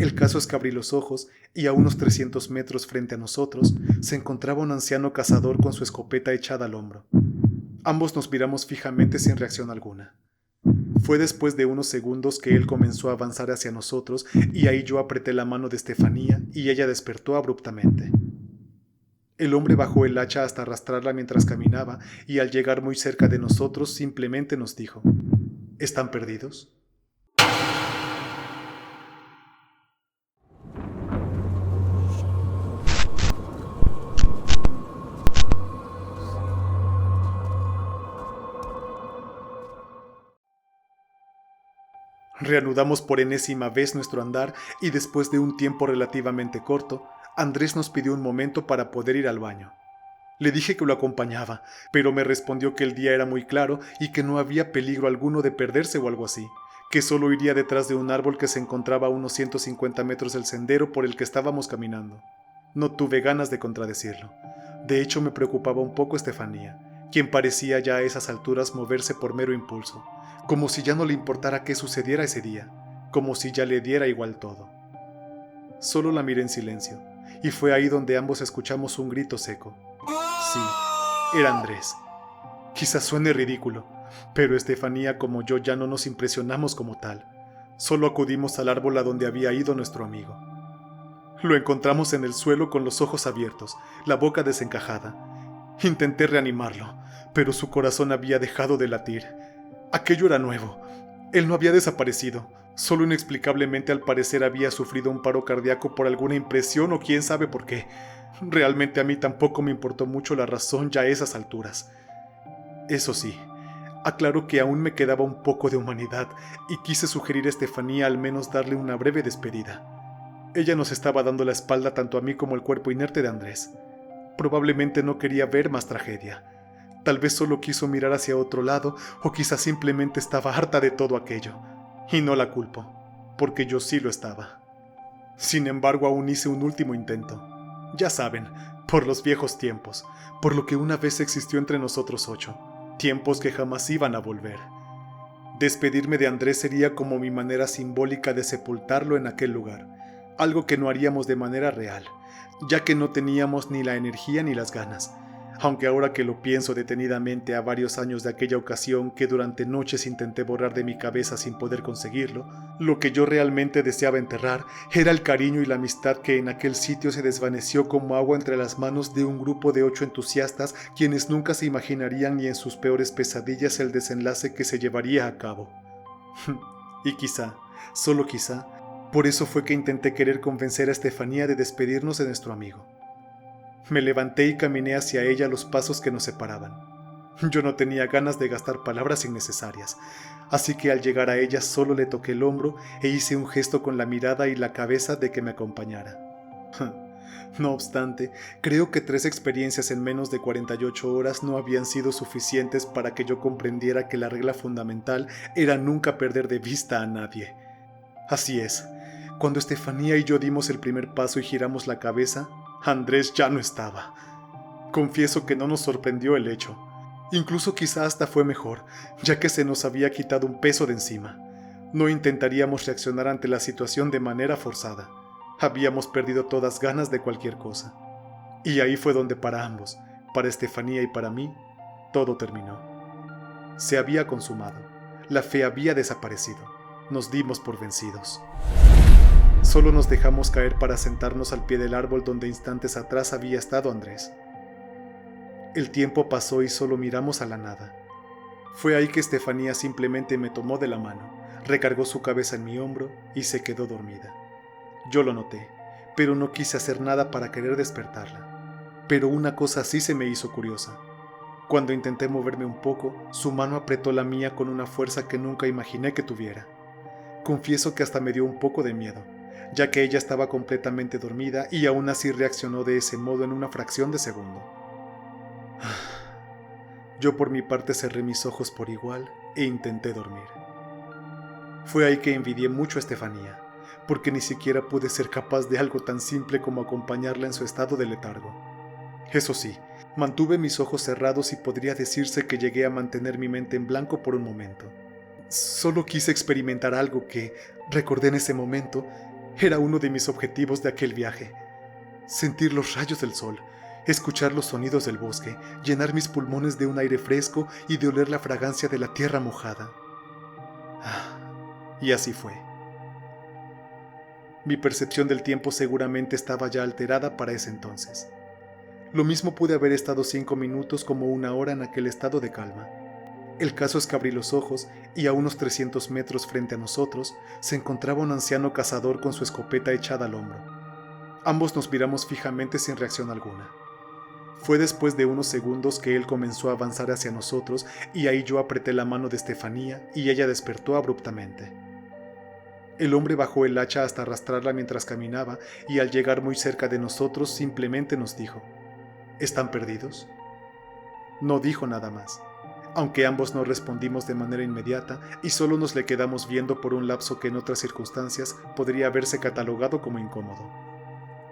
El caso es que abrí los ojos y a unos 300 metros frente a nosotros se encontraba un anciano cazador con su escopeta echada al hombro. Ambos nos miramos fijamente sin reacción alguna. Fue después de unos segundos que él comenzó a avanzar hacia nosotros y ahí yo apreté la mano de Estefanía y ella despertó abruptamente. El hombre bajó el hacha hasta arrastrarla mientras caminaba y al llegar muy cerca de nosotros simplemente nos dijo: ¿Están perdidos? Reanudamos por enésima vez nuestro andar y después de un tiempo relativamente corto, Andrés nos pidió un momento para poder ir al baño. Le dije que lo acompañaba, pero me respondió que el día era muy claro y que no había peligro alguno de perderse o algo así, que solo iría detrás de un árbol que se encontraba a unos 150 metros del sendero por el que estábamos caminando. No tuve ganas de contradecirlo. De hecho, me preocupaba un poco Estefanía, quien parecía ya a esas alturas moverse por mero impulso, como si ya no le importara qué sucediera ese día, como si ya le diera igual todo. Solo la miré en silencio, y fue ahí donde ambos escuchamos un grito seco. Sí, era Andrés. Quizás suene ridículo, pero Estefanía como yo ya no nos impresionamos como tal. Solo acudimos al árbol a donde había ido nuestro amigo. Lo encontramos en el suelo con los ojos abiertos, la boca desencajada. Intenté reanimarlo, pero su corazón había dejado de latir. Aquello era nuevo. Él no había desaparecido. Solo inexplicablemente al parecer había sufrido un paro cardíaco por alguna impresión o quién sabe por qué. Realmente a mí tampoco me importó mucho la razón ya a esas alturas. Eso sí, aclaro que aún me quedaba un poco de humanidad y quise sugerir a Estefanía al menos darle una breve despedida. Ella nos estaba dando la espalda tanto a mí como al cuerpo inerte de Andrés. Probablemente no quería ver más tragedia. Tal vez solo quiso mirar hacia otro lado o quizás simplemente estaba harta de todo aquello. Y no la culpo, porque yo sí lo estaba. Sin embargo, aún hice un último intento. Ya saben, por los viejos tiempos, por lo que una vez existió entre nosotros 8, tiempos que jamás iban a volver. Despedirme de Andrés sería como mi manera simbólica de sepultarlo en aquel lugar, algo que no haríamos de manera real, ya que no teníamos ni la energía ni las ganas, aunque ahora que lo pienso detenidamente a varios años de aquella ocasión que durante noches intenté borrar de mi cabeza sin poder conseguirlo, lo que yo realmente deseaba enterrar era el cariño y la amistad que en aquel sitio se desvaneció como agua entre las manos de un grupo de 8 entusiastas quienes nunca se imaginarían ni en sus peores pesadillas el desenlace que se llevaría a cabo. Y quizá, solo quizá, por eso fue que intenté querer convencer a Estefanía de despedirnos de nuestro amigo. Me levanté y caminé hacia ella a los pasos que nos separaban. Yo no tenía ganas de gastar palabras innecesarias, así que al llegar a ella solo le toqué el hombro e hice un gesto con la mirada y la cabeza de que me acompañara. No obstante, creo que 3 experiencias en menos de 48 horas no habían sido suficientes para que yo comprendiera que la regla fundamental era nunca perder de vista a nadie. Así es, cuando Estefanía y yo dimos el primer paso y giramos la cabeza, Andrés ya no estaba. Confieso que no nos sorprendió el hecho. Incluso quizá hasta fue mejor, ya que se nos había quitado un peso de encima. No intentaríamos reaccionar ante la situación de manera forzada. Habíamos perdido todas ganas de cualquier cosa. Y ahí fue donde para ambos, para Estefanía y para mí, todo terminó. Se había consumado. La fe había desaparecido. Nos dimos por vencidos. Solo nos dejamos caer para sentarnos al pie del árbol donde instantes atrás había estado Andrés. El tiempo pasó y solo miramos a la nada. Fue ahí que Estefanía simplemente me tomó de la mano, recargó su cabeza en mi hombro y se quedó dormida. Yo lo noté, pero no quise hacer nada para querer despertarla. Pero una cosa sí se me hizo curiosa. Cuando intenté moverme un poco, su mano apretó la mía con una fuerza que nunca imaginé que tuviera. Confieso que hasta me dio un poco de miedo, ya que ella estaba completamente dormida y aún así reaccionó de ese modo en una fracción de segundo. Yo por mi parte cerré mis ojos por igual e intenté dormir. Fue ahí que envidié mucho a Estefanía, porque ni siquiera pude ser capaz de algo tan simple como acompañarla en su estado de letargo. Eso sí, mantuve mis ojos cerrados y podría decirse que llegué a mantener mi mente en blanco por un momento. Solo quise experimentar algo que, recordé en ese momento, Era uno de mis objetivos de aquel viaje. Sentir los rayos del sol, escuchar los sonidos del bosque, llenar mis pulmones de un aire fresco y de oler la fragancia de la tierra mojada. Y así fue. Mi percepción del tiempo seguramente estaba ya alterada para ese entonces. Lo mismo pude haber estado 5 minutos como 1 hora en aquel estado de calma. El caso es que abrí los ojos y a unos 300 metros frente a nosotros se encontraba un anciano cazador con su escopeta echada al hombro. Ambos nos miramos fijamente sin reacción alguna. Fue después de unos segundos que él comenzó a avanzar hacia nosotros y ahí yo apreté la mano de Estefanía y ella despertó abruptamente. El hombre bajó el hacha hasta arrastrarla mientras caminaba y al llegar muy cerca de nosotros simplemente nos dijo: ¿Están perdidos? No dijo nada más, aunque ambos no respondimos de manera inmediata y solo nos le quedamos viendo por un lapso que en otras circunstancias podría haberse catalogado como incómodo.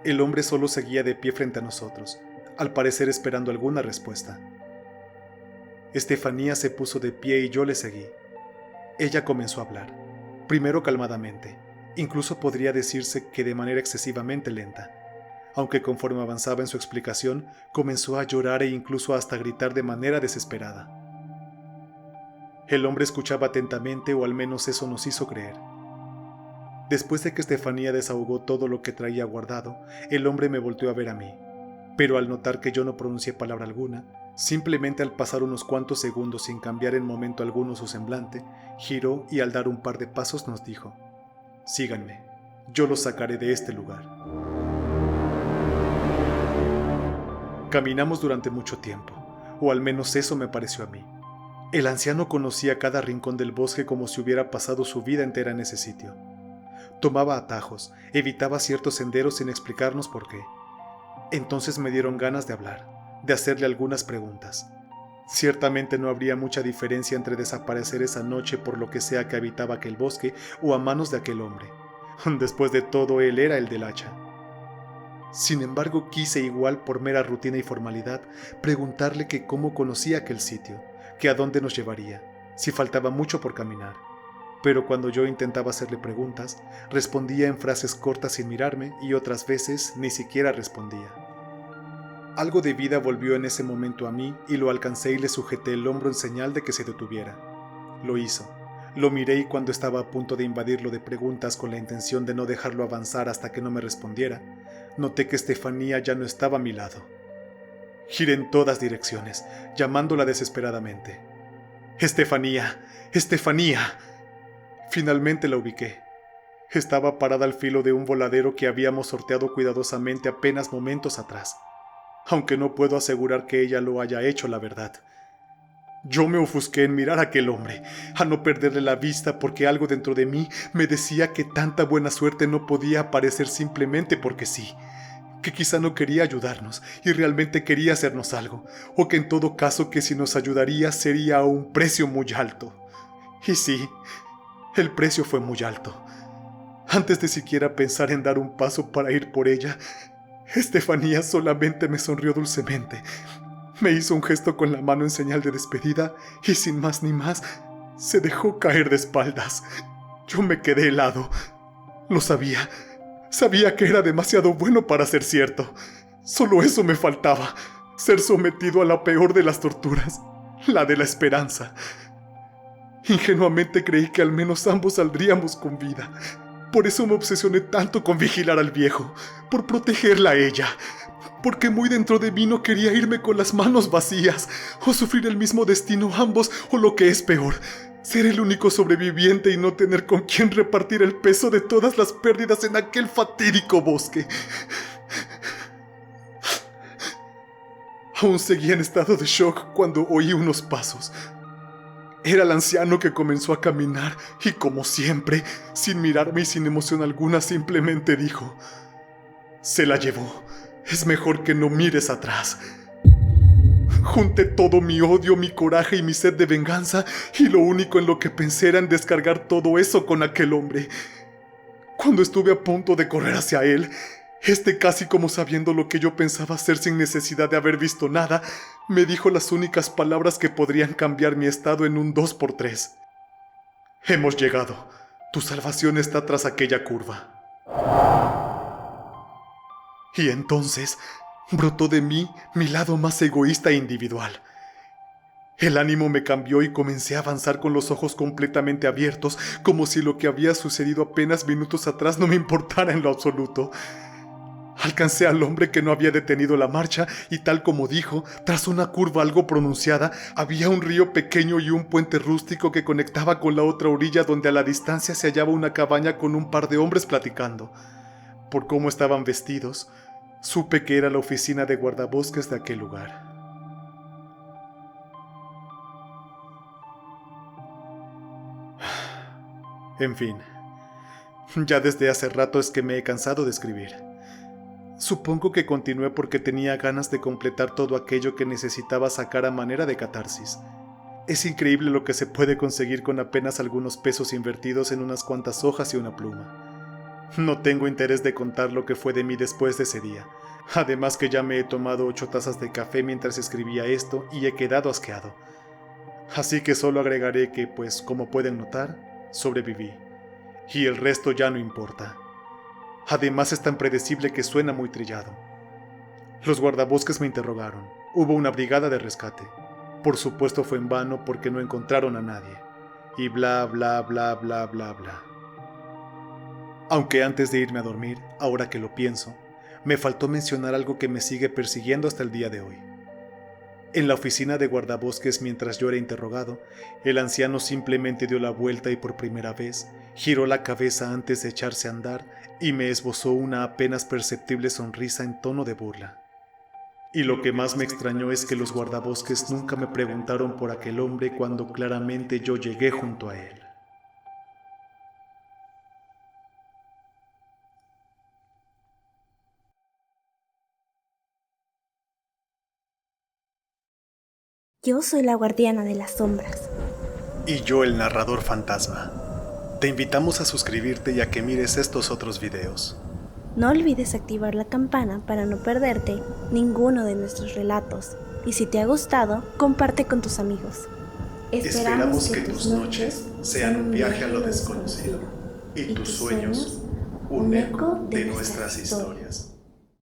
El hombre solo seguía de pie frente a nosotros, al parecer esperando alguna respuesta. Estefanía se puso de pie y yo le seguí. Ella comenzó a hablar, primero calmadamente, incluso podría decirse que de manera excesivamente lenta, aunque conforme avanzaba en su explicación, comenzó a llorar e incluso hasta gritar de manera desesperada. El hombre escuchaba atentamente, o al menos eso nos hizo creer. Después de que Estefanía desahogó todo lo que traía guardado, el hombre me volteó a ver a mí, pero al notar que yo no pronuncié palabra alguna, simplemente al pasar unos cuantos segundos sin cambiar en momento alguno su semblante, giró y al dar un par de pasos nos dijo: «Síganme, yo los sacaré de este lugar». Caminamos durante mucho tiempo, o al menos eso me pareció a mí. El anciano conocía cada rincón del bosque como si hubiera pasado su vida entera en ese sitio. Tomaba atajos, evitaba ciertos senderos sin explicarnos por qué. Entonces me dieron ganas de hablar, de hacerle algunas preguntas. Ciertamente no habría mucha diferencia entre desaparecer esa noche por lo que sea que habitaba aquel bosque o a manos de aquel hombre. Después de todo, él era el del hacha. Sin embargo, quise igual por mera rutina y formalidad preguntarle que cómo conocía aquel sitio, que a dónde nos llevaría, si faltaba mucho por caminar. Pero cuando yo intentaba hacerle preguntas, respondía en frases cortas sin mirarme y otras veces ni siquiera respondía. Algo de vida volvió en ese momento a mí y lo alcancé y le sujeté el hombro en señal de que se detuviera. Lo hizo. Lo miré y cuando estaba a punto de invadirlo de preguntas con la intención de no dejarlo avanzar hasta que no me respondiera, noté que Estefanía ya no estaba a mi lado. Giré en todas direcciones, llamándola desesperadamente. ¡Estefanía! ¡Estefanía! Finalmente la ubiqué. Estaba parada al filo de un voladero que habíamos sorteado cuidadosamente apenas momentos atrás, aunque no puedo asegurar que ella lo haya hecho, la verdad. Yo me ofusqué en mirar a aquel hombre, a no perderle la vista porque algo dentro de mí me decía que tanta buena suerte no podía aparecer simplemente porque sí, que quizá no quería ayudarnos y realmente quería hacernos algo, o que en todo caso que si nos ayudaría sería a un precio muy alto. Y sí, el precio fue muy alto. Antes de siquiera pensar en dar un paso para ir por ella, Estefanía solamente me sonrió dulcemente. Me hizo un gesto con la mano en señal de despedida y sin más ni más, se dejó caer de espaldas. Yo me quedé helado. Lo sabía. Sabía que era demasiado bueno para ser cierto. Solo eso me faltaba, ser sometido a la peor de las torturas, la de la esperanza. Ingenuamente creí que al menos ambos saldríamos con vida. Por eso me obsesioné tanto con vigilar al viejo, por protegerla a ella, porque muy dentro de mí no quería irme con las manos vacías, o sufrir el mismo destino ambos, o lo que es peor, ser el único sobreviviente y no tener con quién repartir el peso de todas las pérdidas en aquel fatídico bosque. Aún seguía en estado de shock cuando oí unos pasos. Era el anciano que comenzó a caminar y, como siempre, sin mirarme y sin emoción alguna, simplemente dijo: «Se la llevó. Es mejor que no mires atrás». Junté todo mi odio, mi coraje y mi sed de venganza, y lo único en lo que pensé era en descargar todo eso con aquel hombre. Cuando estuve a punto de correr hacia él, casi como sabiendo lo que yo pensaba hacer sin necesidad de haber visto nada, me dijo las únicas palabras que podrían cambiar mi estado en un 2x3. «Hemos llegado. Tu salvación está tras aquella curva». Y entonces brotó de mí mi lado más egoísta e individual. El ánimo me cambió y comencé a avanzar con los ojos completamente abiertos, como si lo que había sucedido apenas minutos atrás no me importara en lo absoluto. Alcancé al hombre que no había detenido la marcha y tal como dijo, tras una curva algo pronunciada, había un río pequeño y un puente rústico que conectaba con la otra orilla donde a la distancia se hallaba una cabaña con un par de hombres platicando. Por cómo estaban vestidos, supe que era la oficina de guardabosques de aquel lugar. En fin, ya desde hace rato es que me he cansado de escribir. Supongo que continué porque tenía ganas de completar todo aquello que necesitaba sacar a manera de catarsis. Es increíble lo que se puede conseguir con apenas algunos pesos invertidos en unas cuantas hojas y una pluma. No tengo interés de contar lo que fue de mí después de ese día. Además que ya me he tomado 8 tazas de café mientras escribía esto y he quedado asqueado. Así que solo agregaré que, pues, como pueden notar, sobreviví. Y el resto ya no importa. Además es tan predecible que suena muy trillado. Los guardabosques me interrogaron. Hubo una brigada de rescate. Por supuesto fue en vano porque no encontraron a nadie. Y bla bla bla bla bla bla. Aunque antes de irme a dormir, ahora que lo pienso, me faltó mencionar algo que me sigue persiguiendo hasta el día de hoy. En la oficina de guardabosques, mientras yo era interrogado, el anciano simplemente dio la vuelta y por primera vez giró la cabeza antes de echarse a andar y me esbozó una apenas perceptible sonrisa en tono de burla. Y lo que más me extrañó es que los guardabosques nunca me preguntaron por aquel hombre cuando claramente yo llegué junto a él. Yo soy la guardiana de las sombras. Y yo el narrador fantasma. Te invitamos a suscribirte y a que mires estos otros videos. No olvides activar la campana para no perderte ninguno de nuestros relatos. Y si te ha gustado, comparte con tus amigos. Esperamos que tus noches sean un viaje a lo desconocido y tus sueños un eco de nuestras historias.